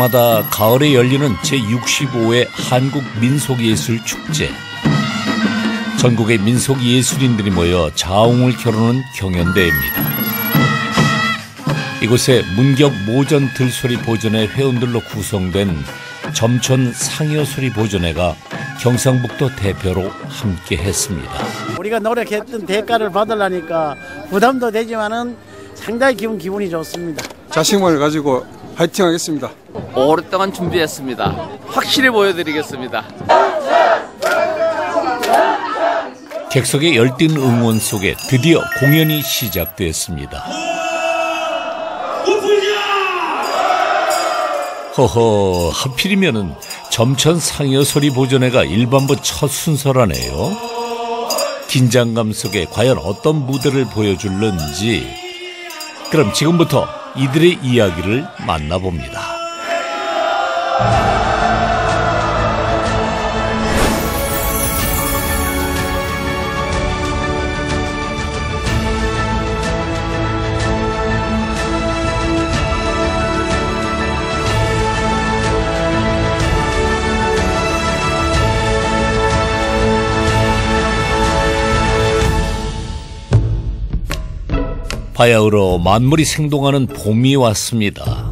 해마다 가을에 열리는 제65회 한국민속예술축제. 전국의 민속예술인들이 모여 자웅을 겨루는 경연대회입니다. 이곳에 문경 모전 들소리 보전회 회원들로 구성된 점촌 상여소리 보전회가 경상북도 대표로 함께했습니다. 우리가 노력했던 대가를 받으려니까 부담도 되지만은 상당히 기분이 좋습니다. 자신감을 가지고 파이팅하겠습니다. 오랫동안 준비했습니다. 확실히 보여드리겠습니다. 객석의 열띤 응원 속에 드디어 공연이 시작됐습니다. 허허, 하필이면은 점천 상여소리 보전회가 일반부 첫 순서라네요. 긴장감 속에 과연 어떤 무대를 보여줄는지, 그럼 지금부터 이들의 이야기를 만나봅니다. 바야흐로 만물이 생동하는 봄이 왔습니다.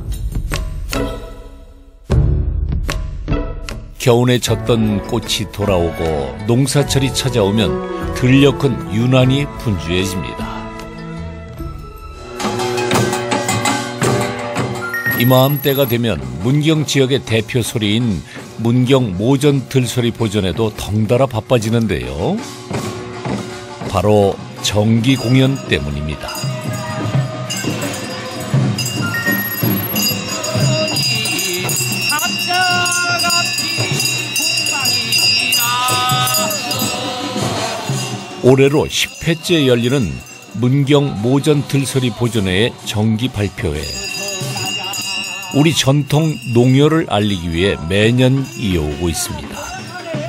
겨우내 졌던 꽃이 돌아오고 농사철이 찾아오면 들녘은 유난히 분주해집니다. 이맘때가 되면 문경 지역의 대표 소리인 문경 모전 들소리 보전에도 덩달아 바빠지는데요. 바로 정기 공연 때문입니다. 올해로 10회째 열리는 문경 모전 들소리 보전회의 정기 발표회. 우리 전통 농요를 알리기 위해 매년 이어오고 있습니다.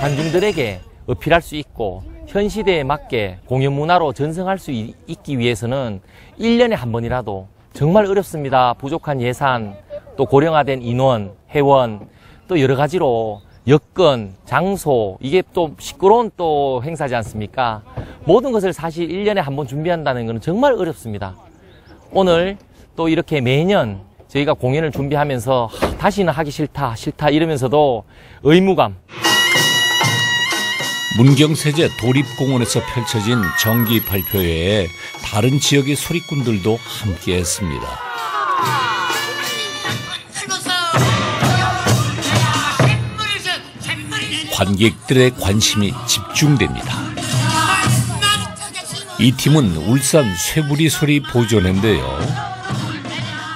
관중들에게 어필할 수 있고 현 시대에 맞게 공연 문화로 전승할 수 있기 위해서는 1년에 한 번이라도 정말 어렵습니다. 부족한 예산, 또 고령화된 인원, 회원, 또 여러 가지로 여건, 장소, 이게 또 시끄러운 또 행사지 않습니까? 모든 것을 사실 1년에 한 번 준비한다는 것은 정말 어렵습니다. 오늘 또 이렇게 매년 저희가 공연을 준비하면서 다시는 하기 싫다 이러면서도 의무감. 문경세제 도립공원에서 펼쳐진 정기 발표회에 다른 지역의 소리꾼들도 함께했습니다. 관객들의 관심이 집중됩니다. 이 팀은 울산 쇠부리 소리 보존회인데요.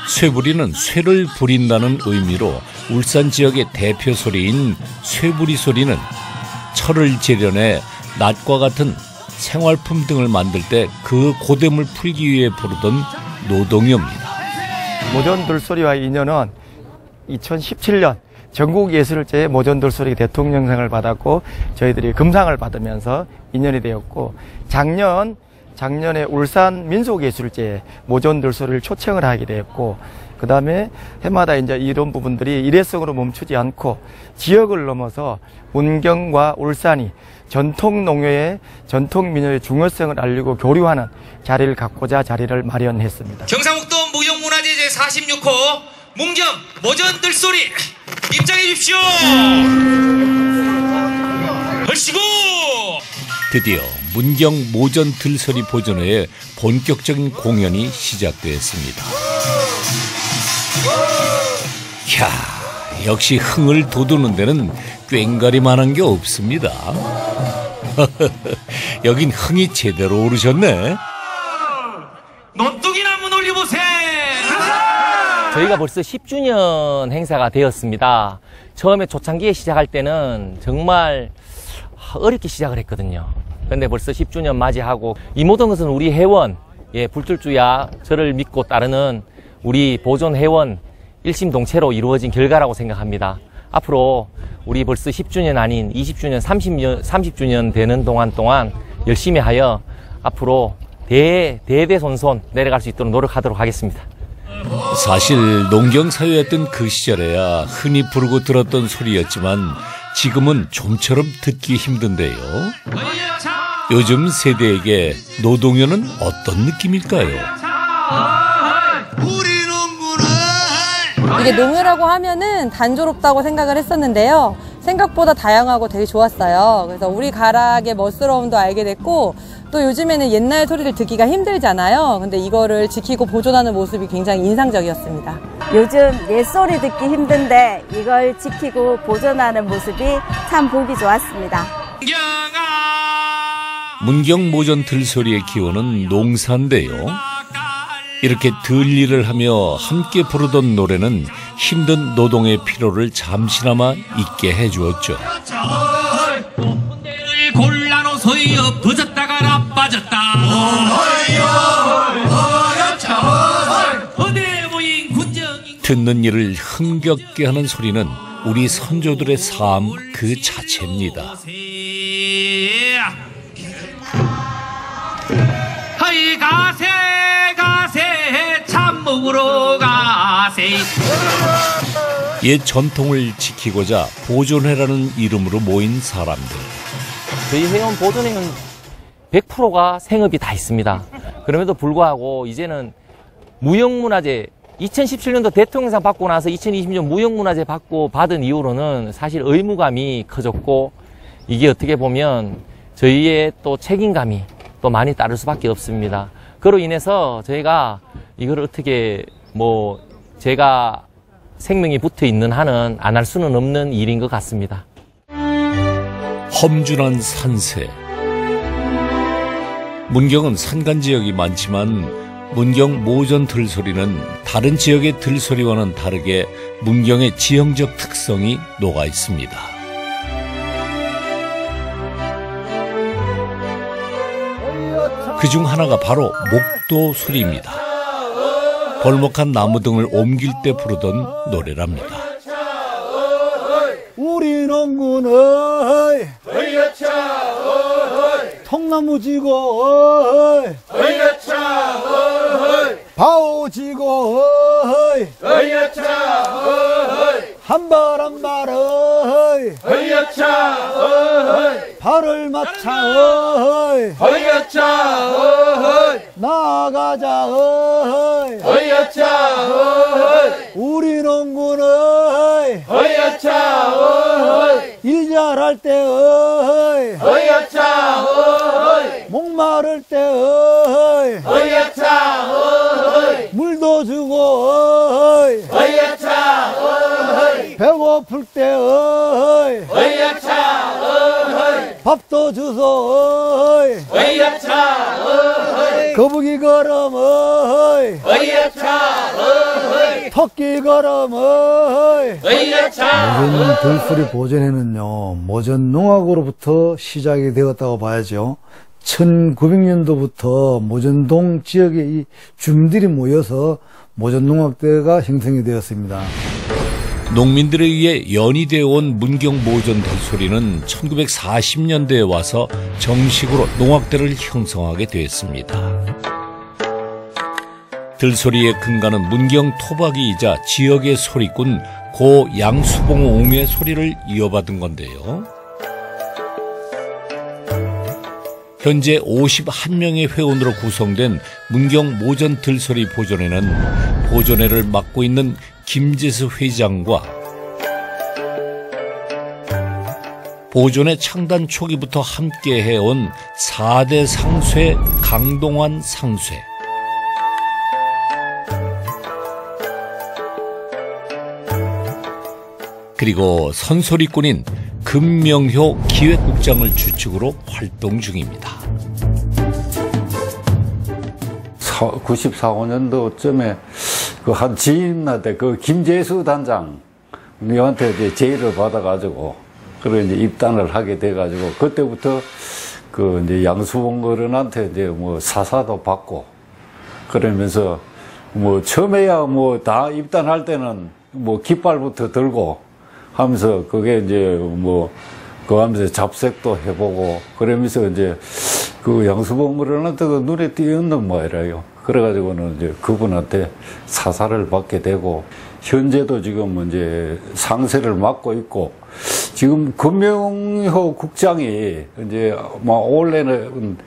쇠부리는 쇠를 부린다는 의미로 울산 지역의 대표 소리인 쇠부리 소리는 철을 재련해 낫과 같은 생활품 등을 만들 때 그 고됨을 풀기 위해 부르던 노동요입니다. 모전 들소리와 인연은 2017년 전국예술제 모전 들소리 대통령상을 받았고 저희들이 금상을 받으면서 인연이 되었고 작년에 울산 민속예술제 모전 들소리를 초청을 하게 되었고 그 다음에 해마다 이제 이런 부분들이 일회성으로 멈추지 않고 지역을 넘어서 문경과 울산이 전통 농요의 전통 민요의 중요성을 알리고 교류하는 자리를 갖고자 자리를 마련했습니다. 경상북도 무형문화재 제46호 문경 모전 들소리 입장해 주십시오. 얼씨구. 드디어 문경 모전 들소리 보전회의 본격적인 공연이 시작되었습니다. 이야, 역시 흥을 돋우는 데는 꽹가리만한 게 없습니다. 여긴 흥이 제대로 오르셨네. 논뚝이나 한번 올려보세요. 저희가 벌써 10주년 행사가 되었습니다. 처음에 초창기에 시작할 때는 정말 어렵게 시작을 했거든요. 그런데 벌써 10주년 맞이하고 이 모든 것은 우리 회원, 불출주야 저를 믿고 따르는 우리 보존 회원 일심동체로 이루어진 결과라고 생각합니다. 앞으로 우리 벌써 10주년 아닌 20주년, 30주년 되는 동안 열심히 하여 앞으로 대대손손 내려갈 수 있도록 노력하도록 하겠습니다. 사실 농경사회였던 그 시절에야 흔히 부르고 들었던 소리였지만 지금은 좀처럼 듣기 힘든데요. 요즘 세대에게 노동요는 어떤 느낌일까요? 이게 농요라고 하면은 단조롭다고 생각을 했었는데요. 생각보다 다양하고 되게 좋았어요. 그래서 우리 가락의 멋스러움도 알게 됐고, 또 요즘에는 옛날 소리를 듣기가 힘들잖아요. 근데 이거를 지키고 보존하는 모습이 굉장히 인상적이었습니다. 요즘 옛소리 듣기 힘든데 이걸 지키고 보존하는 모습이 참 보기 좋았습니다. 문경 모전 들소리의 기원은 농사인데요. 이렇게 들일을 하며 함께 부르던 노래는 힘든 노동의 피로를 잠시나마 잊게 해주었죠. 골라놓서여 버졌다가 나빠졌다. 듣는 이를 흥겹게 하는 소리는 우리 선조들의 삶 그 자체입니다. 하이 가세 참 먹으러 가세. 옛 전통을 지키고자 보존회라는 이름으로 모인 사람들. 저희 회원 보존회는 100%가 생업이 다 있습니다. 그럼에도 불구하고 이제는 무형문화재 2017년도 대통령상 받고 나서 2020년 무형문화재 받은 이후로는 사실 의무감이 커졌고, 이게 어떻게 보면 저희의 또 책임감이 또 많이 따를 수밖에 없습니다. 그로 인해서 저희가 이걸 어떻게 제가 생명이 붙어 있는 한은 안 할 수는 없는 일인 것 같습니다. 험준한 산세. 문경은 산간 지역이 많지만 문경 모전 들소리는 다른 지역의 들소리와는 다르게 문경의 지형적 특성이 녹아 있습니다. 그중 하나가 바로 목도 소리입니다. 벌목한 나무 등을 옮길 때 부르던 노래랍니다. 우리 농군의 통나무 지고 바오 지고 한발 한발 발을 맞춰 나가자 우리 농군의 일 잘할 때 목마를 때 물도 주고 배고플 때 밥도 주소 거북이 걸음 토끼 걸음 모전 들소리 보존회는요, 모전 농악으로부터 시작이 되었다고 봐야죠. 1900년도부터 모전동 지역의 이 주민들이 모여서 모전농악대가 형성이 되었습니다. 농민들에 의해 연이되어 온 문경 모전 들소리는 1940년대에 와서 정식으로 농악대를 형성하게 됐습니다. 들소리의 근간은 문경 토박이이자 지역의 소리꾼 고 양수봉옹의 소리를 이어받은 건데요. 현재 51명의 회원으로 구성된 문경 모전 들소리 보존회는 보존회를 맡고 있는 김재수 회장과 보존회 창단 초기부터 함께 해온 4대 상쇠 강동환 상쇠, 그리고 선소리꾼인 금명효 기획국장을 주축으로 활동 중입니다. 94~95년도쯤에 그 한 지인한테 그 김재수 단장님한테 이제 제의를 받아가지고 그래 이제 입단을 하게 돼가지고 그때부터 그 이제 양수봉 어른한테 이제 뭐 사사도 받고 그러면서 뭐 처음에야 뭐 다 입단할 때는 뭐 깃발부터 들고 하면서 그게 이제 뭐 그거 하면서 잡색도 해보고 그러면서 이제 그 양수봉 어른한테가 눈에 띄었는 모양이에요. 그래가지고는 이제 그분한테 사살을 받게 되고, 현재도 지금 이제 상세를 맡고 있고, 지금 금명효 국장이 이제 원래는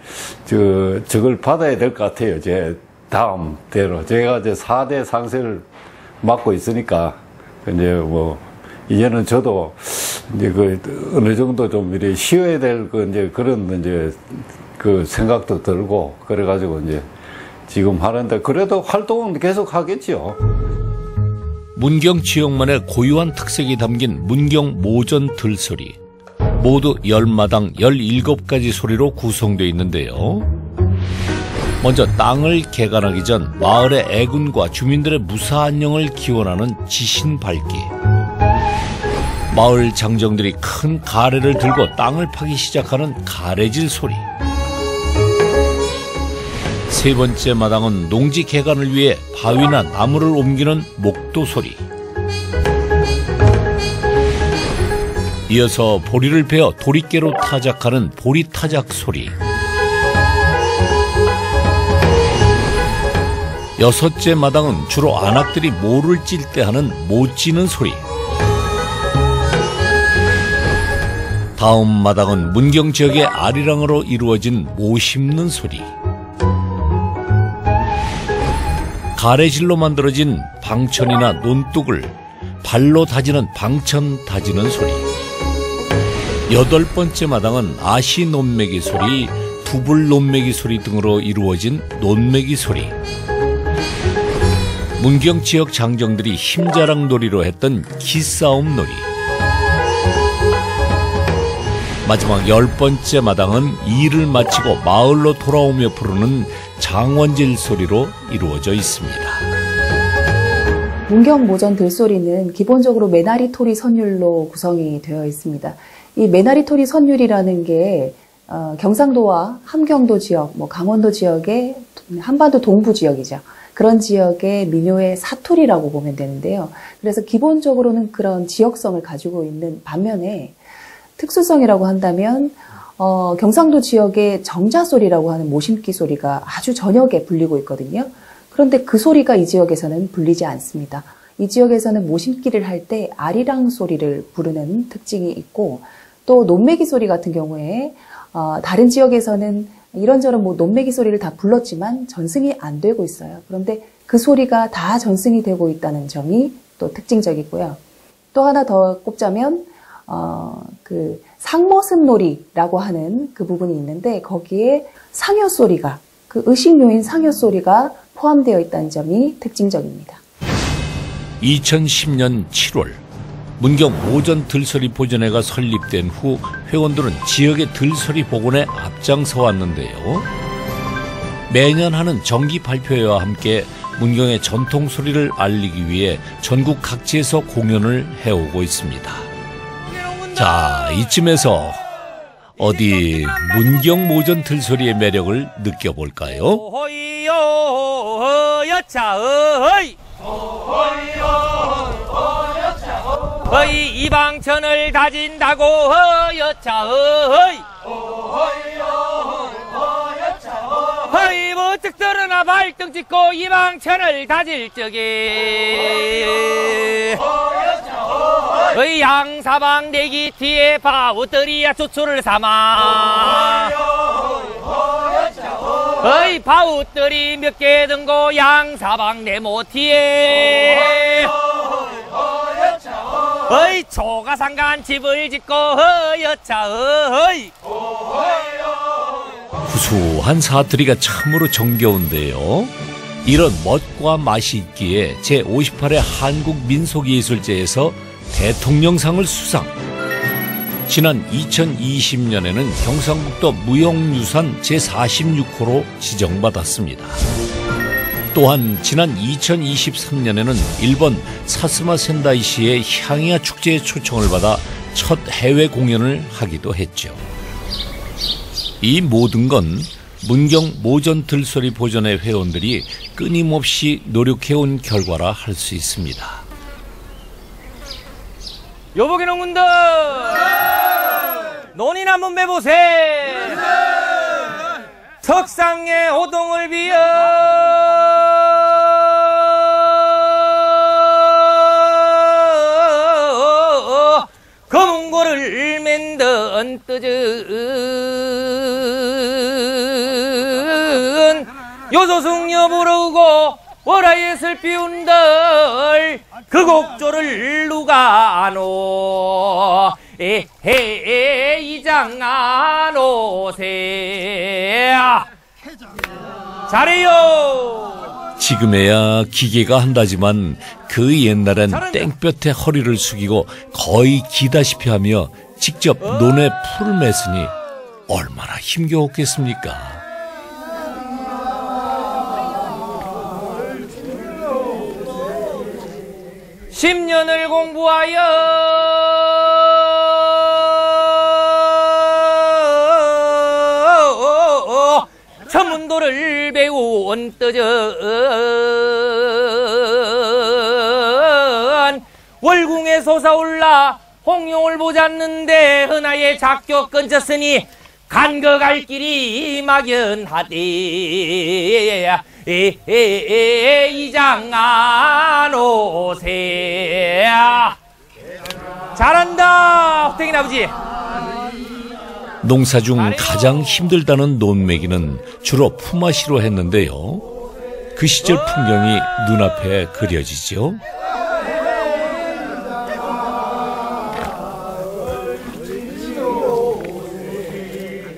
저걸 받아야 될 것 같아요. 제 다음대로. 제가 이제 4대 상세를 맡고 있으니까, 이제 이제는 저도 이제 어느 정도 좀 이렇게 쉬어야 될 이제 그런 이제 그 생각도 들고, 그래가지고 이제 지금 하는데, 그래도 활동은 계속 하겠지요. 문경 지역만의 고유한 특색이 담긴 문경 모전 들소리. 모두 10마당 17가지 소리로 구성되어 있는데요. 먼저 땅을 개간하기 전 마을의 애군과 주민들의 무사 안녕을 기원하는 지신 밝기. 마을 장정들이 큰 가래를 들고 땅을 파기 시작하는 가래질 소리. 세 번째 마당은 농지 개간을 위해 바위나 나무를 옮기는 목도 소리. 이어서 보리를 베어 도리깨로 타작하는 보리타작 소리. 여섯째 마당은 주로 안악들이 모를 찔 때 하는 모 찌는 소리. 다음 마당은 문경 지역의 아리랑으로 이루어진 모 심는 소리. 가래질로 만들어진 방천이나 논둑을 발로 다지는 방천 다지는 소리. 8번째 마당은 아시 논매기 소리, 두불 논매기 소리 등으로 이루어진 논매기 소리. 문경 지역 장정들이 힘자랑 놀이로 했던 기싸움 놀이. 마지막 10번째 마당은 일을 마치고 마을로 돌아오며 부르는 장원질 소리로 이루어져 있습니다. 문경 모전 들소리는 기본적으로 매나리 토리 선율로 구성이 되어 있습니다. 이 매나리 토리 선율이라는 게 경상도와 함경도 지역, 강원도 지역의 한반도 동부 지역이죠. 그런 지역의 민요의 사투리라고 보면 되는데요. 그래서 기본적으로는 그런 지역성을 가지고 있는 반면에 특수성이라고 한다면 경상도 지역의 정자소리라고 하는 모심기 소리가 아주 저녁에 불리고 있거든요. 그런데 그 소리가 이 지역에서는 불리지 않습니다. 이 지역에서는 모심기를 할 때 아리랑 소리를 부르는 특징이 있고, 또 논매기 소리 같은 경우에 다른 지역에서는 이런저런 논매기 소리를 다 불렀지만 전승이 안 되고 있어요. 그런데 그 소리가 다 전승이 되고 있다는 점이 또 특징적이고요. 또 하나 더 꼽자면 그 상모슴놀이라고 하는 그 부분이 있는데, 거기에 상여 소리가, 그 의식묘인 상여 소리가 포함되어 있다는 점이 특징적입니다. 2010년 7월 문경 모전 들소리 보존회가 설립된 후 회원들은 지역의 들소리 복원에 앞장서 왔는데요. 매년 하는 정기 발표회와 함께 문경의 전통 소리를 알리기 위해 전국 각지에서 공연을 해오고 있습니다. 자, 이쯤에서 어디 문경 모전 들소리의 매력을 느껴볼까요? 어이 이방천을 다진다고 허여차 허이 멋쩍 들어나 발등 짚고 이방천을 다질 적에 어이 양사방 내기 뒤에 바우들이야 조초를 삼아 어이 바우들이 몇 개 든고 양사방 네모 뒤에 어이 초가상간 집을 짓고 허여차 어이. 구수한 사투리가 참으로 정겨운데요. 이런 멋과 맛이 있기에 제58회 한국민속예술제에서 대통령상을 수상. 지난 2020년에는 경상북도 무형유산 제46호로 지정받았습니다. 또한 지난 2023년에는 일본 사스마 센다이시의 향야 축제에 초청을 받아 첫 해외 공연을 하기도 했죠. 이 모든 건 문경 모전 들소리 보존회 회원들이 끊임없이 노력해온 결과라 할 수 있습니다. 여보게 농군들 논인 한번 매보세. 석상에 호동을 비어 검은고를 맨던 뜨은 요소승려 부르고 월하에 슬피 운들 그 곡조를 누가 아노 에헤 이장 아노세 잘해요. 지금에야 기계가 한다지만 그 옛날엔 땡볕에 허리를 숙이고 거의 기다시피 하며 직접 논에 풀을 맸으니 얼마나 힘겨웠겠습니까. 10년을 공부하여 천문도를 배운 뜨전 월궁에 솟아올라 홍룡을 보잤는데 흔하에 작교 끊졌으니 간거 갈 길이 막연하대 이장 안오세 잘한다 호탱이 아버지. 농사 중 가장 힘들다는 논매기는 주로 품앗이로 했는데요. 그 시절 풍경이 눈앞에 그려지죠.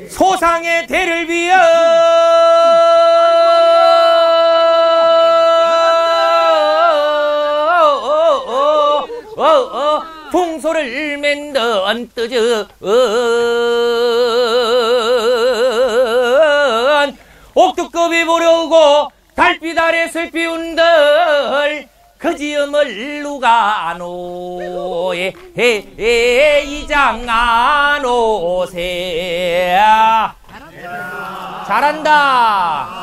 소상의 대를 비어 풍소를 맨던 뜨전 옥두급이 보려오고 달빛 아래 슬피 운들 그 지음을 누가 아노 이장 아노세 잘한다.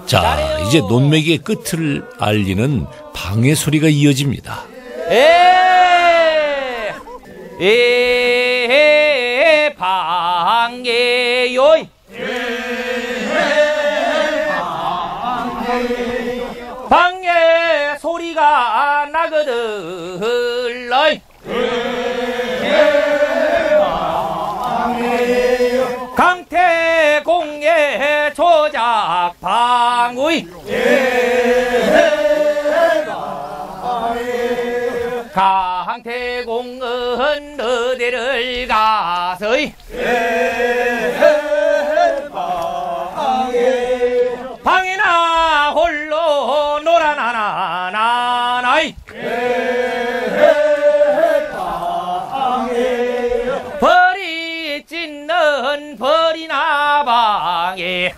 자, 이제 논매기의 끝을 알리는 방해 소리가 이어집니다. 방해요. 방해 소리가 나거든. 강태공의 조작 방의 강태공은 어디를 가서이 방이나 홀로 놀아나나나나이 벌이 찢는 벌이나 방에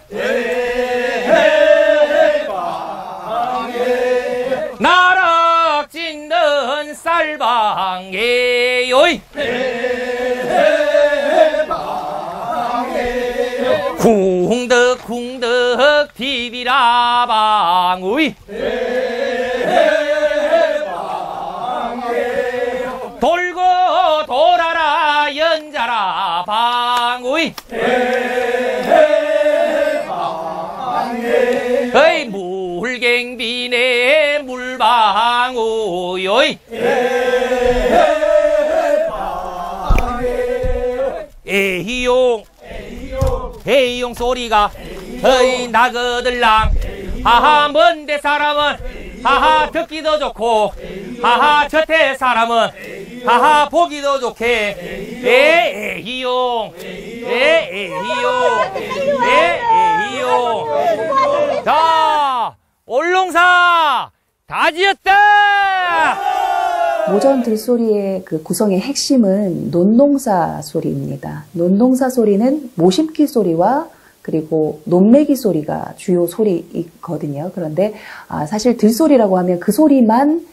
나락 찢는 쌀방에 요이 쿵덕쿵덕 비비라 방의 돌고 돌아라 연자라 방의 어이 물갱비네 물방의 에히용 에이용 소리가 어이 나거들랑 하하 먼데 사람은 하하 듣기도 좋고 하하 저태 사람은 하하 보기도 좋게 에이용 에이용 자 올롱사 다 지었다. 모전 들소리의 그 구성의 핵심은 논농사 소리입니다. 논농사 소리는 모심기 소리와 그리고 논매기 소리가 주요 소리이거든요. 그런데 사실 들소리라고 하면 그 소리만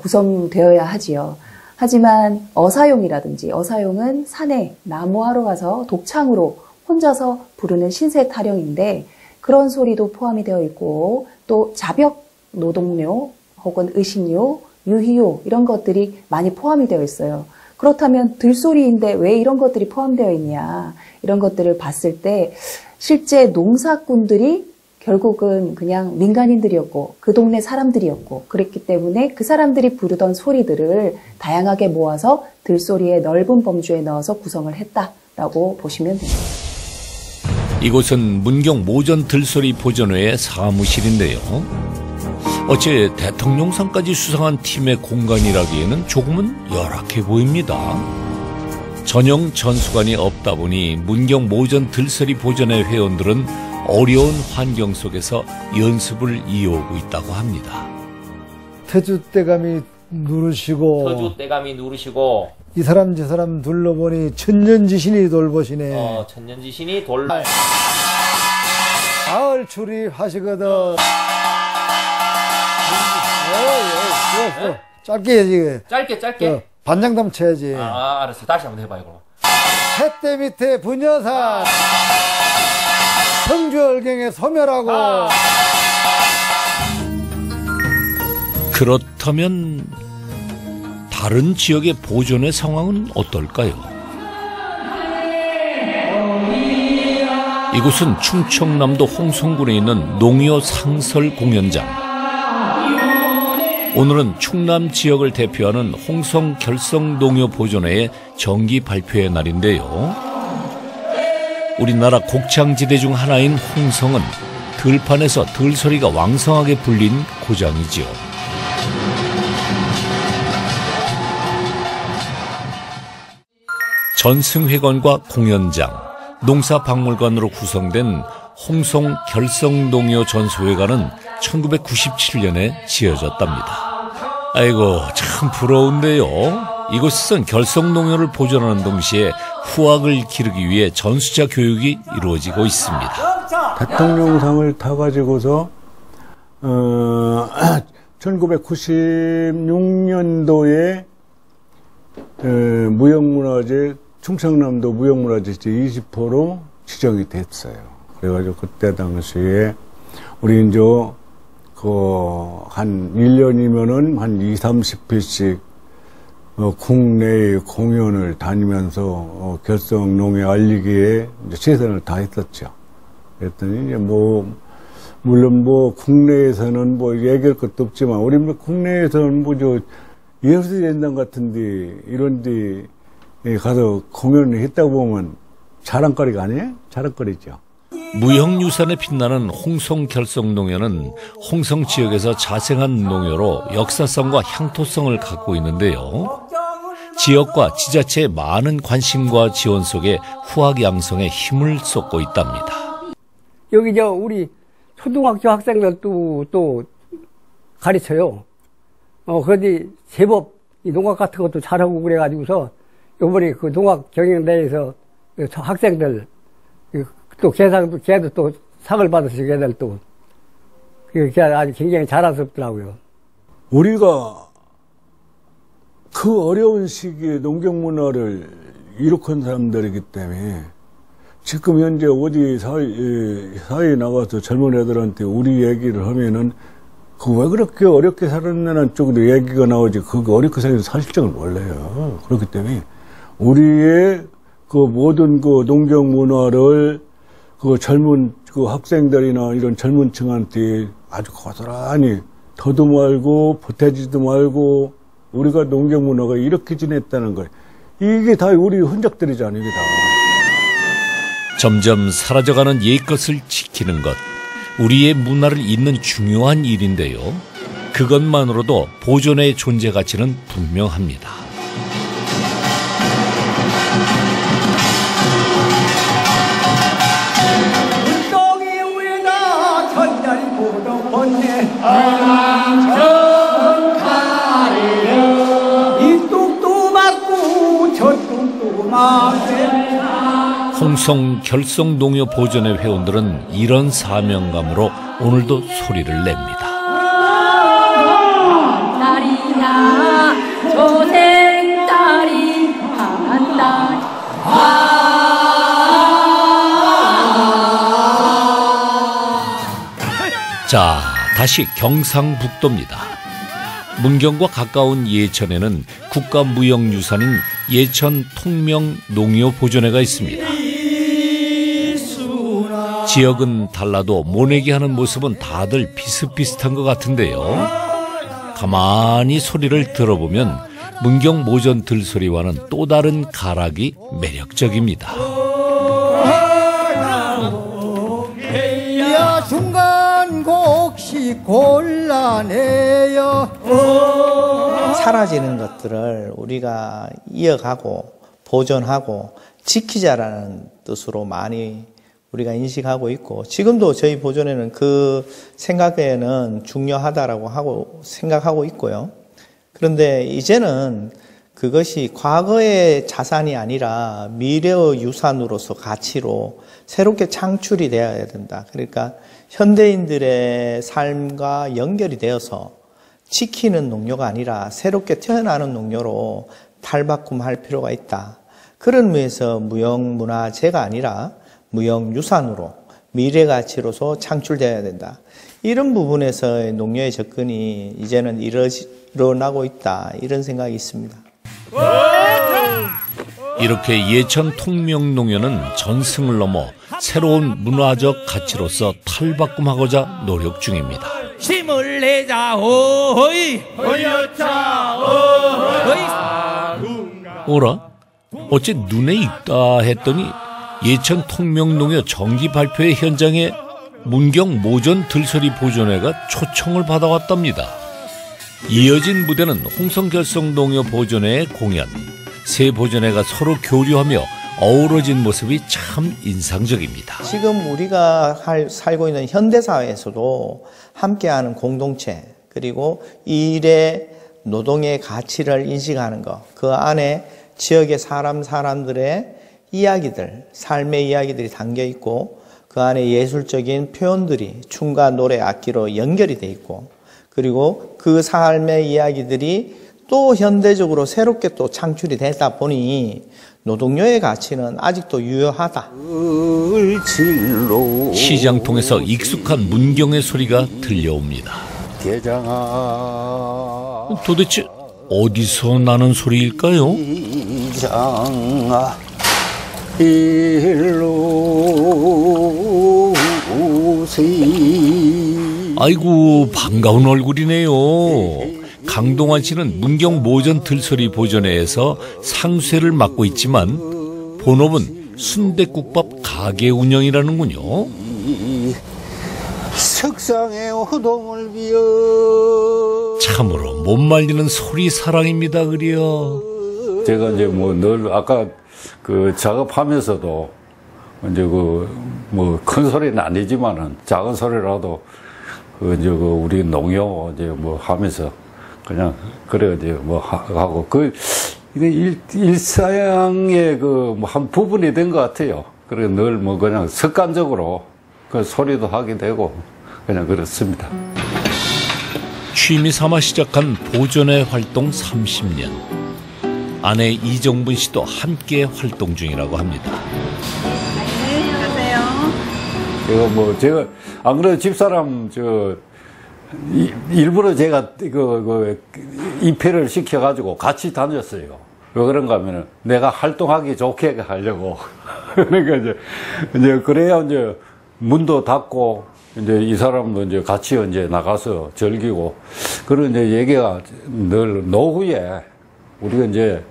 구성되어야 하지요. 하지만 어사용이라든지 어사용은 산에 나무하러 가서 독창으로 혼자서 부르는 신세 타령인데 그런 소리도 포함이 되어 있고 또 자벽 노동요 혹은 의식요 유희요 이런 것들이 많이 포함이 되어 있어요. 그렇다면 들소리인데 왜 이런 것들이 포함되어 있냐, 이런 것들을 봤을 때 실제 농사꾼들이 결국은 그냥 민간인들이었고 그 동네 사람들이었고, 그랬기 때문에 그 사람들이 부르던 소리들을 다양하게 모아서 들소리의 넓은 범주에 넣어서 구성을 했다라고 보시면 됩니다. 이곳은 문경 모전 들소리 보존회의 사무실인데요. 어째 대통령상까지 수상한 팀의 공간이라기에는 조금은 열악해 보입니다. 전용 전수관이 없다 보니 문경 모전 들소리 보존회 회원들은 어려운 환경 속에서 연습을 이어오고 있다고 합니다. 터줏대감이 누르시고 터줏대감이 누르시고 이 사람 저 사람 둘러보니 천년지신이 돌보시네. 천년지신이 가을 출입하시거든. 짧게 해야지. 짧게? 반장담 쳐야지. 알았어. 다시 한번 해봐요, 그럼. 햇대 밑에 부녀사 성주얼경에 소멸하고. 그렇다면 다른 지역의 보존의 상황은 어떨까요? 이곳은 충청남도 홍성군에 있는 농요 상설 공연장. 오늘은 충남 지역을 대표하는 홍성 결성 농요 보존회의 정기 발표의 날인데요. 우리나라 곡창지대 중 하나인 홍성은 들판에서 들소리가 왕성하게 불린 고장이지요. 전승회관과 공연장, 농사박물관으로 구성된 홍성 결성농요 전소회관은 1997년에 지어졌답니다. 아이고, 참 부러운데요. 이곳에선 결성농요를 보존하는 동시에 후학을 기르기 위해 전수자 교육이 이루어지고 있습니다. 대통령상을 타가지고서 1996년도에 무형문화재, 충청남도 무형문화재 제20호로 지정이 됐어요. 그래가지고 그때 당시에 우리 이제 한 1년이면은 한 20-30회씩 국내의 공연을 다니면서 결성농에 알리기에 이제 최선을 다했었죠. 그랬더니 이제 물론 국내에서는 얘기할 것도 없지만 우리 국내에서는 예술연당 같은데 이런데 가서 공연을 했다고 보면 자랑거리가 아니에요? 자랑거리죠. 무형유산에 빛나는 홍성 결성농요는 홍성 지역에서 자생한 농요로 역사성과 향토성을 갖고 있는데요. 지역과 지자체의 많은 관심과 지원 속에 후학 양성에 힘을 쏟고 있답니다. 여기 우리 초등학교 학생들도 또 가르쳐요. 그런데 제법 이 농악 같은 것도 잘하고 그래가지고서 요번에 그 농악 경연대회에서 학생들 또 걔도 또 상을 받았어요. 걔들 또 그게 아주 굉장히 자랑스럽더라고요. 우리가 그 어려운 시기에 농경문화를 일으킨 사람들이기 때문에 지금 현재 어디 사회에 나가서 젊은 애들한테 우리 얘기를 하면은 왜 그렇게 어렵게 살았냐는 쪽으로 얘기가 나오지 그 어렵게 사는 사실적을 몰라요. 그렇기 때문에 우리의 그 모든 그 농경 문화를 그 젊은 그 학생들이나 이런 젊은 층한테 아주 고스란히 더듬말고 보태지도 말고 우리가 농경 문화가 이렇게 지냈다는 걸 이게 다 우리 흔적들이잖아요. 이게 다. 점점 사라져가는 옛것을 지키는 것, 우리의 문화를 잇는 중요한 일인데요. 그것만으로도 보존의 존재 가치는 분명합니다. 물동이 위에다 천자리 보도 번네 이 뚝도 맞고 저 뚝도 맞네. 홍성 결성농요 보존회 회원들은 이런 사명감으로 오늘도 소리를 냅니다. 딸이야 조생딸이 한딸 자, 다시 경상북도입니다. 문경과 가까운 예천에는 국가무형유산인 예천 통명농협보존회가 있습니다. 지역은 달라도 모내기 하는 모습은 다들 비슷비슷한 것 같은데요. 가만히 소리를 들어보면 문경 모전 들소리와는 또 다른 가락이 매력적입니다. 중간 곡시 곤란해요. 사라지는 것들을 우리가 이어가고 보존하고 지키자라는 뜻으로 많이 우리가 인식하고 있고, 지금도 저희 보존회는 그 생각에는 중요하다라고 생각하고 있고요. 그런데 이제는 그것이 과거의 자산이 아니라 미래의 유산으로서 가치로 새롭게 창출이 되어야 된다. 그러니까 현대인들의 삶과 연결이 되어서 지키는 농료가 아니라 새롭게 태어나는 농료로 탈바꿈할 필요가 있다. 그런 의미에서 무형문화재가 아니라 무형유산으로 미래가치로서 창출되어야 된다. 이런 부분에서의 농료의 접근이 이제는 일어나고 있다. 이런 생각이 있습니다. 이렇게 예천 통명농협은 전승을 넘어 새로운 문화적 가치로서 탈바꿈하고자 노력 중입니다. 힘을 내자 어이 어여차 어이. 어라? 어째 눈에 익다 했더니 예천 통명농협 정기 발표회 현장에 문경 모전 들소리 보존회가 초청을 받아왔답니다. 이어진 무대는 홍성결성농협 보존회의 공연. 세 보존회가 서로 교류하며 어우러진 모습이 참 인상적입니다. 지금 우리가 살고 있는 현대사회에서도 함께하는 공동체, 그리고 일의 노동의 가치를 인식하는 것, 그 안에 지역의 사람들의 이야기들, 삶의 이야기들이 담겨 있고, 그 안에 예술적인 표현들이 춤과 노래, 악기로 연결이 돼 있고, 그리고 그 삶의 이야기들이 또 현대적으로 새롭게 또 창출이 되다 보니 노동요의 가치는 아직도 유효하다. 시장통에서 익숙한 문경의 소리가 들려옵니다. 도대체 어디서 나는 소리일까요? 아이고, 반가운 얼굴이네요. 강동환 씨는 문경 모전 들소리 보존회에서 상쇠를 맡고 있지만 본업은 순댓국밥 가게 운영이라는군요. 석상의 호동을 비어 참으로 못 말리는 소리 사랑입니다. 그려. 제가 이제 뭐 늘 아까 그 작업하면서도 이제 그 뭐 큰 소리는 아니지만은 작은 소리라도 그 이제 그 우리 농협 이제 뭐 하면서 그냥 그래 이제 뭐 하고 그 이게 일상의 그 뭐 한 부분이 된 것 같아요. 그래 늘 뭐 그냥 습관적으로 그 소리도 하게 되고 그냥 그렇습니다. 취미 삼아 시작한 보존회 활동 30년. 아내 이정분 씨도 함께 활동 중이라고 합니다. 제가 안 그래도 집사람 일부러 제가 입회를 시켜가지고 같이 다녔어요. 왜 그런가 하면은 내가 활동하기 좋게 하려고. 그러니까 이제 그래야 이제 문도 닫고 이제 이 사람도 이제 같이 이제 나가서 즐기고 그런 이제 얘기가 늘 노후에 우리가 이제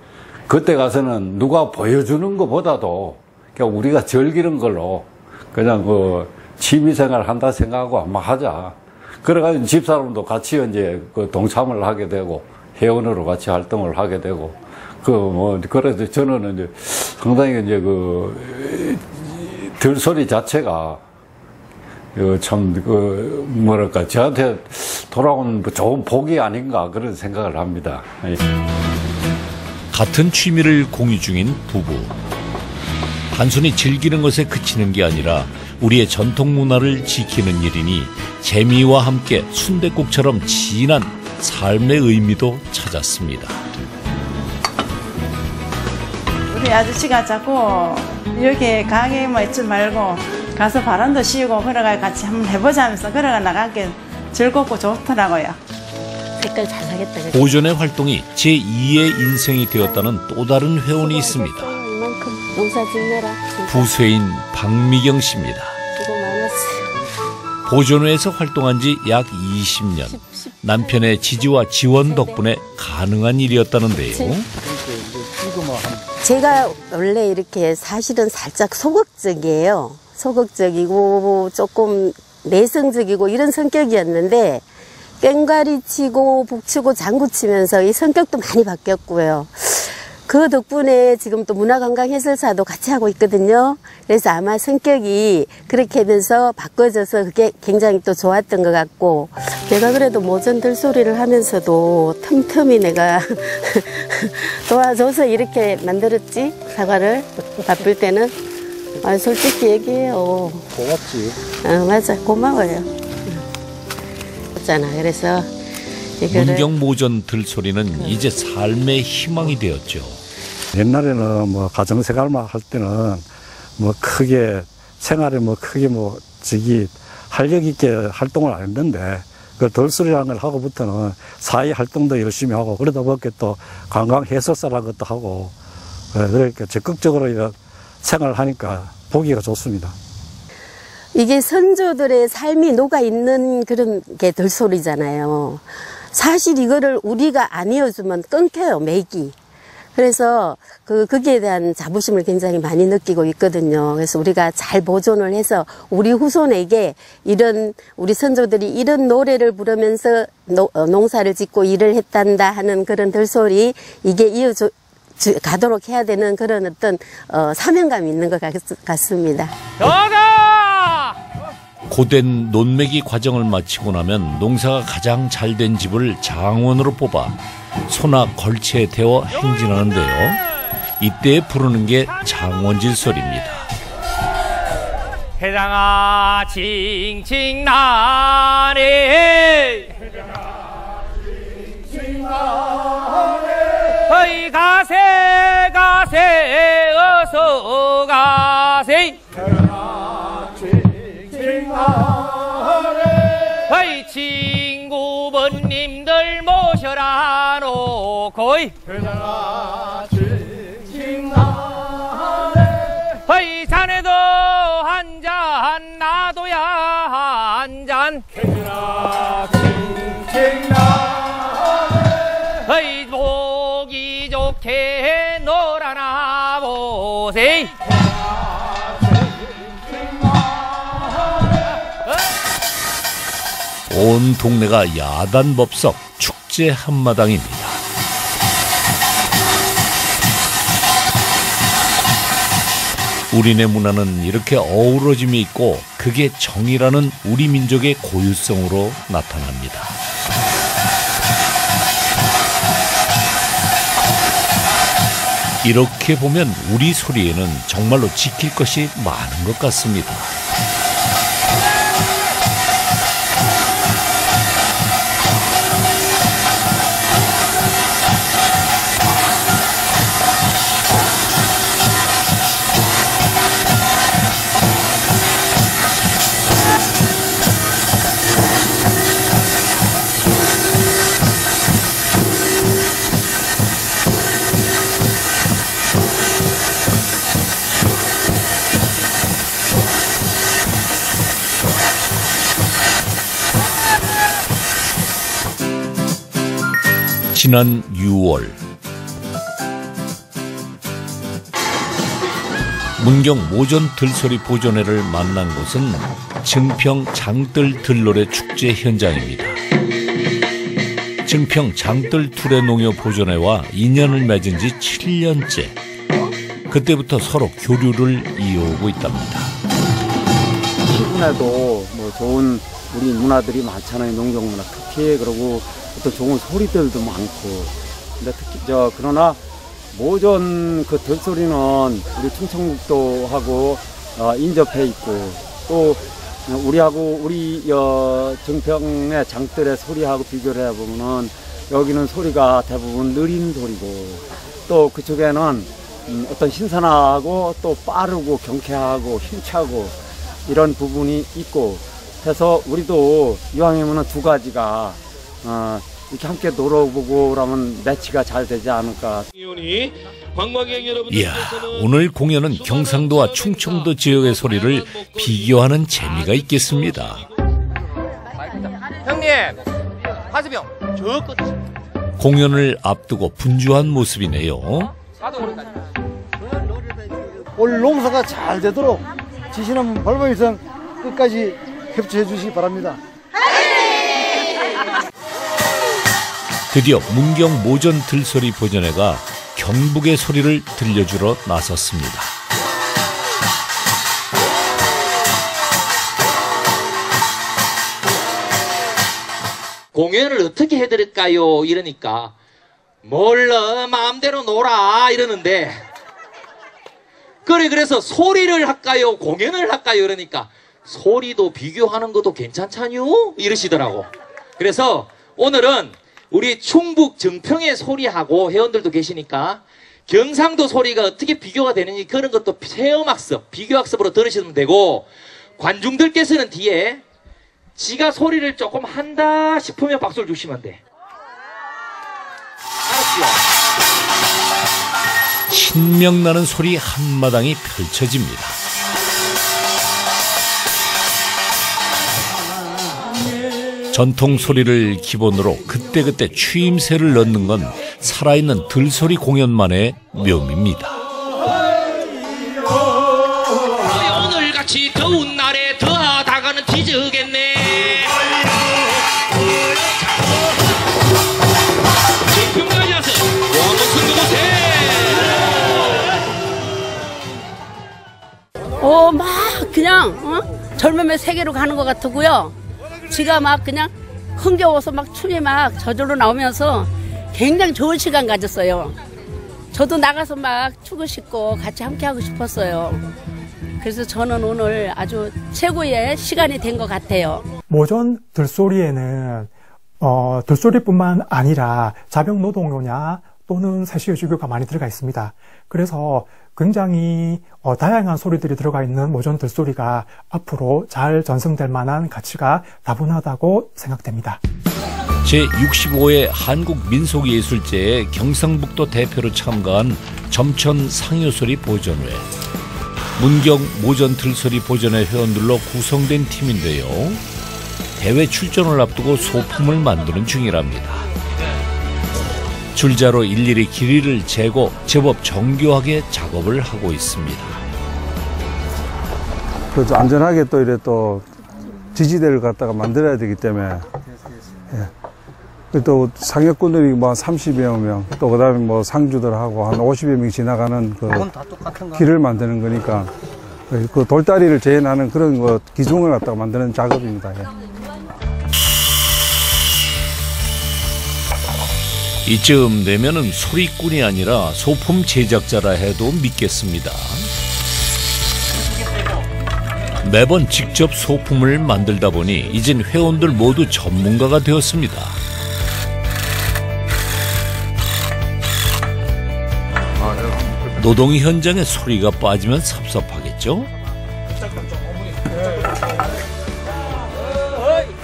그때 가서는 누가 보여주는 것보다도 그냥 우리가 즐기는 걸로 그냥 그 취미생활 한다 생각하고 한번 하자. 그래가지고 집사람도 같이 이제 그 동참을 하게 되고 회원으로 같이 활동을 하게 되고 그래서 저는 이제 상당히 이제 그 들소리 자체가 참 뭐랄까 저한테 돌아온 좋은 복이 아닌가 그런 생각을 합니다. 같은 취미를 공유 중인 부부. 단순히 즐기는 것에 그치는 게 아니라 우리의 전통 문화를 지키는 일이니 재미와 함께 순댓국처럼 진한 삶의 의미도 찾았습니다. 우리 아저씨가 자꾸 이렇게 가게만 있지 말고 가서 바람도 씌우고 걸어가 같이 한번 해보자 하면서 걸어가 나가기 즐겁고 좋더라고요. 색깔 잘 나겠다. 그치? 보존의 활동이 제2의 인생이 되었다는 또 다른 회원이 있습니다. 이만큼 농사 짓느라 부쇄인 박미경 씨입니다. 수고 많았어. 보존회에서 활동한 지 약 20년. 남편의 지지와 지원 덕분에 가능한 일이었다는데요. 제가 원래 이렇게 사실은 살짝 소극적이에요. 소극적이고 조금 내성적이고 이런 성격이었는데 꽹과리 치고 북치고 장구 치면서 이 성격도 많이 바뀌었고요. 그 덕분에 지금 또 문화관광해설사도 같이 하고 있거든요. 그래서 아마 성격이 그렇게 하면서 바꿔져서 그게 굉장히 또 좋았던 것 같고, 내가 그래도 모전 들소리를 하면서도 틈틈이 내가 도와줘서 이렇게 만들었지, 사과를. 바쁠 때는. 아, 솔직히 얘기해요. 고맙지. 맞아, 고마워요. 있잖아. 그래서 이거를 문경 모전 들소리는 이제 삶의 희망이 되었죠. 옛날에는 뭐 가정생활만 할 때는 뭐 크게 생활에 뭐 크게 뭐 활력 있게 활동을 안 했는데, 그 들소리라는 걸 하고부터는 사회 활동도 열심히 하고, 그러다 보니까 또 관광 해설사라는 것도 하고, 그러니까 적극적으로 이런 생활을 하니까 보기가 좋습니다. 이게 선조들의 삶이 녹아있는 그런 게 들소리잖아요. 사실 이거를 우리가 안 이어주면 끊겨요, 맥이. 그래서 거기에 대한 자부심을 굉장히 많이 느끼고 있거든요. 그래서 우리가 잘 보존을 해서 우리 후손에게 우리 선조들이 이런 노래를 부르면서 농사를 짓고 일을 했단다 하는 그런 들소리, 이게 이어져 가도록 해야 되는 그런 어떤 사명감이 있는 것 같습니다. 고된 논매기 과정을 마치고 나면 농사가 가장 잘된 집을 장원으로 뽑아 소나 걸치에 태워 행진하는데요. 이때 부르는 게 장원질 소리입니다. 해장아 칭칭 나네, 어이 가세 가세 어서 가세, 어이 친구번님들 모셔라 놓고, 어이 자네도 한잔 나도야 한잔, 어이 보기 좋게 놀아나 보세. 온 동네가 야단법석 축제 한마당입니다. 우리네 문화는 이렇게 어우러짐이 있고 그게 정이라는 우리 민족의 고유성으로 나타납니다. 이렇게 보면 우리 소리에는 정말로 지킬 것이 많은 것 같습니다. 지난 6월 문경 모전 들소리 보존회를 만난 곳은 증평 장뜰 들노래 축제 현장입니다. 증평 장뜰 투레 농협 보존회와 인연을 맺은 지 7년째. 그때부터 서로 교류를 이어오고 있답니다. 시군에도 뭐 좋은 우리 문화들이 많잖아요. 농경 문화 특히. 그리고 또 좋은 소리들도 많고. 근데 특히 그러나 모전 그 들소리는 우리 충청북도하고 인접해 있고, 또 우리하고 우리 증평의 장뜰의 소리하고 비교를 해보면은 여기는 소리가 대부분 느린 소리고, 또 그쪽에는 어떤 신선하고 또 빠르고 경쾌하고 힘차고 이런 부분이 있고 해서 우리도 이왕이면은 두 가지가 이렇게 함께 놀아보고 그러면 매치가 잘 되지 않을까. 이야, 오늘 공연은 경상도와 충청도 지역의 소리를 비교하는 재미가 있겠습니다. 형님, 하수병 저 끝. 공연을 앞두고 분주한 모습이네요. 올 농사가 잘 되도록 지시는 발본 이상 끝까지 협조해 주시기 바랍니다. 드디어 문경 모전 들소리 보전회가 경북의 소리를 들려주러 나섰습니다. 공연을 어떻게 해드릴까요? 이러니까 몰라 마음대로 놀아 이러는데 그래서 소리를 할까요? 공연을 할까요? 이러니까 소리도 비교하는 것도 괜찮잖요? 이러시더라고. 그래서 오늘은 우리 충북 정평의 소리하고 회원들도 계시니까 경상도 소리가 어떻게 비교가 되는지 그런 것도 체험학습, 비교학습으로 들으시면 되고 관중들께서는 뒤에 지가 소리를 조금 한다 싶으면 박수를 주시면 돼. 알았죠? 신명나는 소리 한마당이 펼쳐집니다. 전통 소리를 기본으로 그때그때 추임새를 넣는 건 살아있는 들소리 공연만의 묘미입니다. 오늘같이 더운 날에 더하다가는 뒤지겠네. 지금까지 와서 막 그냥 젊음의 세계로 가는 것 같고요. 지가 막 그냥 흥겨워서 막 춤이 막 저절로 나오면서 굉장히 좋은 시간 가졌어요. 저도 나가서 막 추고 싶고 같이 함께 하고 싶었어요. 그래서 저는 오늘 아주 최고의 시간이 된 것 같아요. 모전 들소리에는 들소리뿐만 아니라 자병노동요냐 또는 세시효주교가 많이 들어가 있습니다. 그래서 굉장히 다양한 소리들이 들어가 있는 모전 들소리가 앞으로 잘 전승될 만한 가치가 다분하다고 생각됩니다. 제65회 한국민속예술제의 경상북도 대표로 참가한 점천 상효소리 보전회. 문경 모전 들소리 보전회 회원들로 구성된 팀인데요. 대회 출전을 앞두고 소품을 만드는 중이랍니다. 줄자로 일일이 길이를 재고 제법 정교하게 작업을 하고 있습니다. 그래서 안전하게 또 이래 또 지지대를 갖다가 만들어야 되기 때문에 또 상역군들이 뭐 30여 명, 또 그다음에 뭐 상주들하고 한 50여 명 지나가는 그 길을 만드는 거니까 그 돌다리를 재현하는 그런 거 기둥을 갖다가 만드는 작업입니다. 이쯤 되면은 소리꾼이 아니라 소품 제작자라 해도 믿겠습니다. 매번 직접 소품을 만들다 보니 이젠 회원들 모두 전문가가 되었습니다. 노동 현장에 소리가 빠지면 섭섭하겠죠?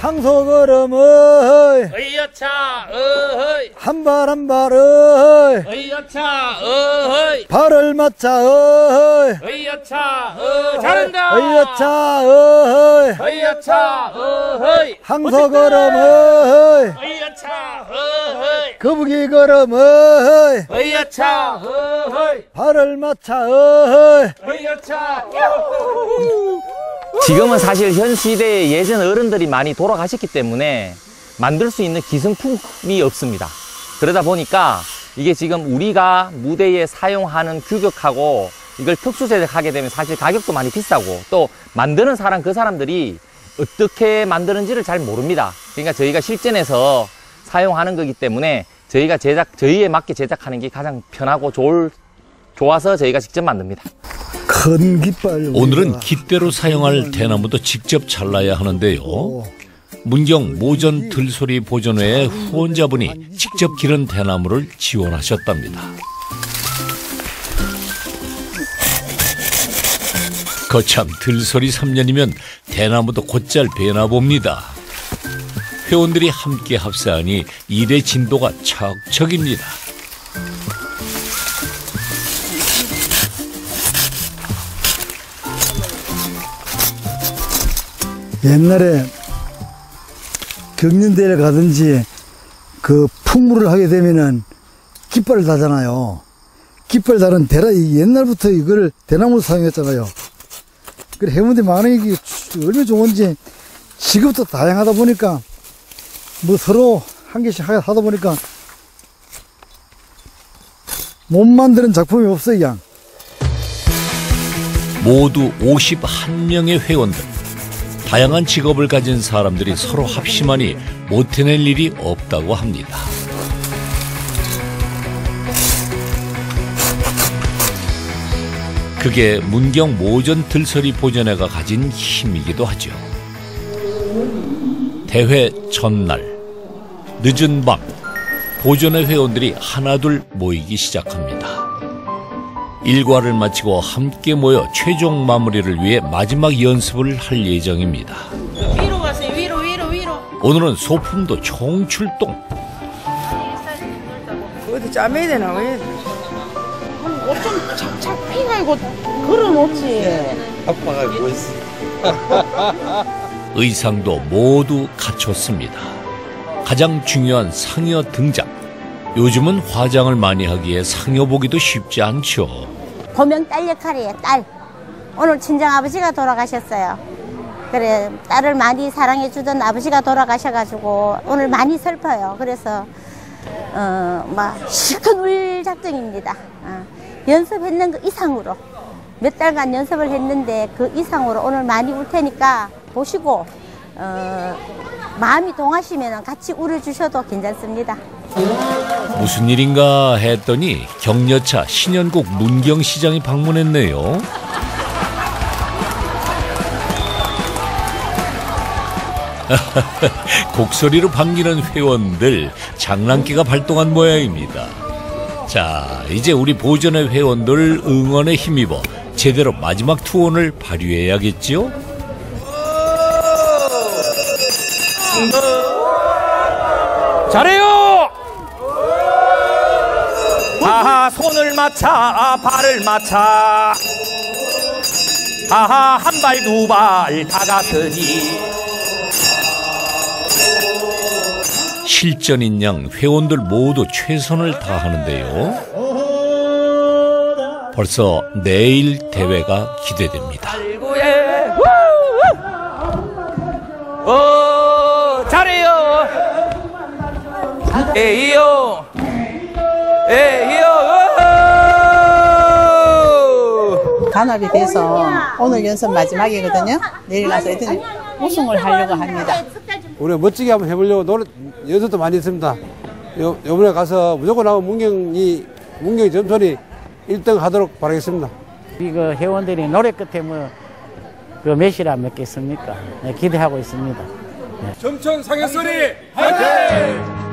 항소걸음 어이 의여차 어허이 한발 한발 어이 의여차 어허이 발을 맞춰 어이 의여차 잘한다 의여차 어이 의여차 어허이 항소걸음 어이 의여차 어허이 거북이 걸음 어이 의여차 어허이 발을 맞춰 어이 의여차 지금은 사실 현 시대에 예전 어른들이 많이 돌아가셨기 때문에 만들 수 있는 기성품이 없습니다. 그러다 보니까 이게 지금 우리가 무대에 사용하는 규격하고 이걸 특수 제작하게 되면 사실 가격도 많이 비싸고 또 만드는 사람 그 사람들이 어떻게 만드는지를 잘 모릅니다. 그러니까 저희가 실전에서 사용하는 거기 때문에 저희에 맞게 제작하는 게 가장 편하고 좋아서 저희가 직접 만듭니다. 큰 깃발. 오늘은 깃대로 사용할 대나무도 직접 잘라야 하는데요. 문경 모전 들소리 보전회의 후원자분이 직접 기른 대나무를 지원하셨답니다. 거참 들소리 3년이면 대나무도 곧잘 베나 봅니다. 회원들이 함께 합사하니 일의 진도가 척척입니다. 옛날에 경연대회를 가든지 그 풍물을 하게 되면은 깃발을 다잖아요. 깃발 다는 대라 옛날부터 이걸 대나무로 사용했잖아요. 그래 해운대 만원이 얼마나 좋은지 지금부터 다양하다 보니까 뭐 서로 한 개씩 하다 보니까 못 만드는 작품이 없어요. 그냥. 모두 51명의 회원들. 다양한 직업을 가진 사람들이 서로 합심하니 못 해낼 일이 없다고 합니다. 그게 문경 모전 들소리 보존회가 가진 힘이기도 하죠. 대회 전날 늦은 밤 보존회 회원들이 하나둘 모이기 시작합니다. 일과를 마치고 함께 모여 최종 마무리를 위해 마지막 연습을 할 예정입니다. 위로 가세요. 위로. 오늘은 소품도 총출동. 어디 짜매야 되나 왜? 옷 좀 착착 피고 걸어놓지. 아빠가 뭐 있어? 의상도 모두 갖췄습니다. 가장 중요한 상여 등장. 요즘은 화장을 많이 하기에 상여 보기도 쉽지 않죠. 고명 딸 역할이에요. 딸. 오늘 친정아버지가 돌아가셨어요. 그래 딸을 많이 사랑해 주던 아버지가 돌아가셔가지고 오늘 많이 슬퍼요. 그래서 막 실컷 울 작정입니다. 연습했는 그 이상으로 몇 달간 연습을 했는데 그 이상으로 오늘 많이 울 테니까 보시고 마음이 동하시면 같이 울어주셔도 괜찮습니다. 무슨 일인가 했더니 격려차 신현국 문경시장이 방문했네요. 곡소리로 반기는 회원들, 장난기가 발동한 모양입니다. 자, 이제 우리 보존회 회원들 응원에 힘입어 제대로 마지막 투혼을 발휘해야겠죠? 잘해요! 하하 손을 맞춰 발을 맞춰 하하 한 발 두 발 다 같으니 실전인 양 회원들 모두 최선을 다하는데요. 벌써 내일 대회가 기대됩니다. 잘해요! 에이요! 단합이 돼서 오늘 연습 마지막이거든요. 내일 가서 애들 우승을 하려고 합니다. 우리가 멋지게 한번 해보려고 연습도 많이 했습니다. 요번에 가서 무조건 하면 문경이 점수리 1등 하도록 바라겠습니다. 이거 회원들이 노래 끝에 그 몇이라 맺겠습니까? 네, 기대하고 있습니다. 네. 점천 상해소리 화이팅!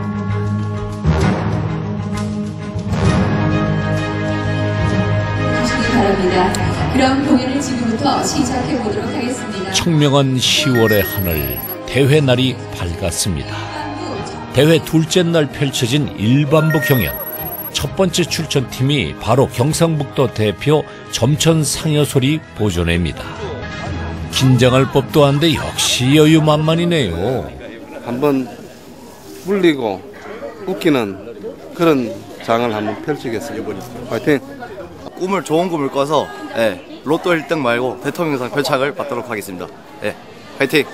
바랍니다. 그럼 공연을 지금부터 시작해 보도록 하겠습니다. 청명한 10월의 하늘, 대회 날이 밝았습니다. 대회 둘째 날 펼쳐진 일반부 경연. 첫 번째 출전팀이 바로 경상북도 대표 점천 상여소리 보존회입니다. 긴장할 법도 한데 역시 여유만만이네요. 한번 울리고 웃기는 그런 장을 한번 펼치겠습니다. 화이팅! 좋은 꿈을 꿔서 로또 1등 말고 대통령상 별착을 받도록 하겠습니다. 화이팅!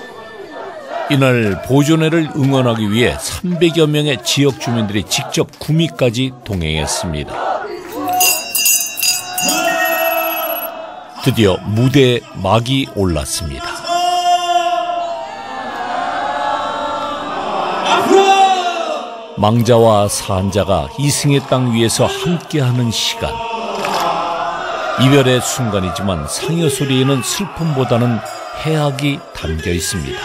이날 보존회를 응원하기 위해 300여 명의 지역 주민들이 직접 구미까지 동행했습니다. 드디어 무대에 막이 올랐습니다. 망자와 산자가 이승의 땅 위에서 함께하는 시간. 이별의 순간이지만 상여소리에는 슬픔보다는 해악이 담겨 있습니다.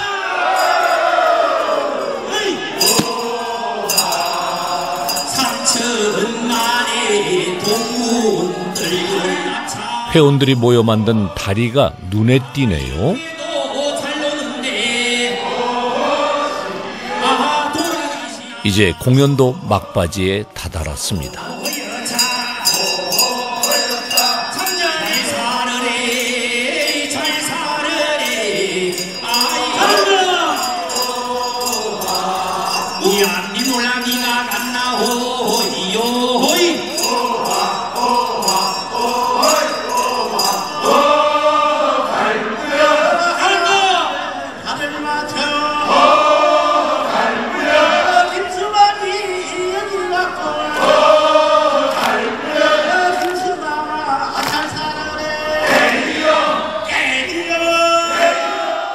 회원들이 모여 만든 다리가 눈에 띄네요. 이제 공연도 막바지에 다다랐습니다.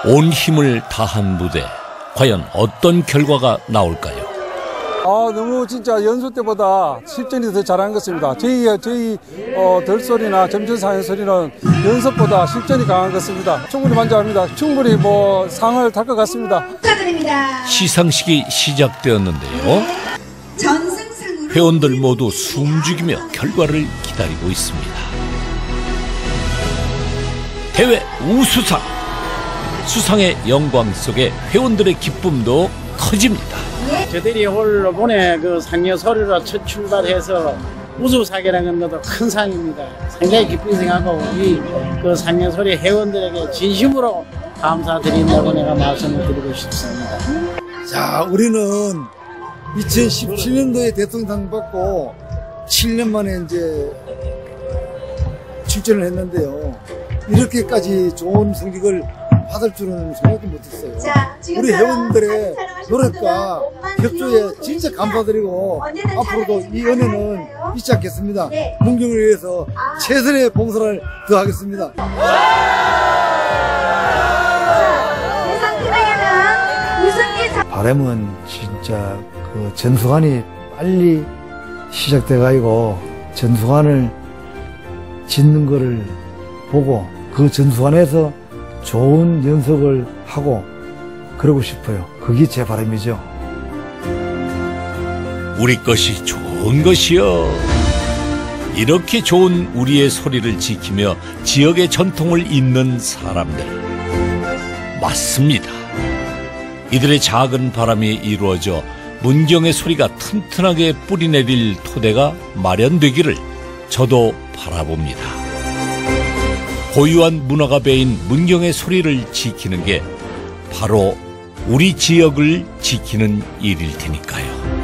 온 힘을 다한 무대, 과연 어떤 결과가 나올까요? 너무 진짜 연수 때보다 실전이 더 잘한 것 같습니다. 저희 들소리나 점천상의 소리는 연습보다 실전이 강한 것 같습니다. 충분히 만족합니다. 충분히 상을 탈 것 같습니다. 축하드립니다. 시상식이 시작되었는데요. 회원들 모두 숨죽이며 결과를 기다리고 있습니다. 대회 우수상! 수상의 영광 속에 회원들의 기쁨도 커집니다. 저들이 홀로 보내 그 상여 소리로 첫 출발해서 우수상이라는 것도 큰 상입니다. 상당히 기쁘게 생각하고 우리 그 상여 소리 회원들에게 진심으로 감사드린다고 내가 말씀을 드리고 싶습니다. 자, 우리는 2017년도에 대통령상 받고 7년 만에 이제 출전을 했는데요. 이렇게까지 좋은 성적을 받을 줄은 생각도 못했어요. 우리 회원들의 노력과 협조에 진짜 감사드리고 앞으로도 이 은혜는 잊지 않겠습니다. 문경을 위해서 최선의 봉사를 더하겠습니다. 바람은 진짜 그 전수관이 빨리 시작돼가지고 전수관을 짓는 거를 보고 그 전수관에서 좋은 연습을 하고 그러고 싶어요. 그게 제 바람이죠. 우리 것이 좋은 것이요. 이렇게 좋은 우리의 소리를 지키며 지역의 전통을 잇는 사람들. 맞습니다. 이들의 작은 바람이 이루어져 문경의 소리가 튼튼하게 뿌리내릴 토대가 마련되기를 저도 바라봅니다. 고유한 문화가 배인 문경의 소리를 지키는 게 바로 우리 지역을 지키는 일일 테니까요.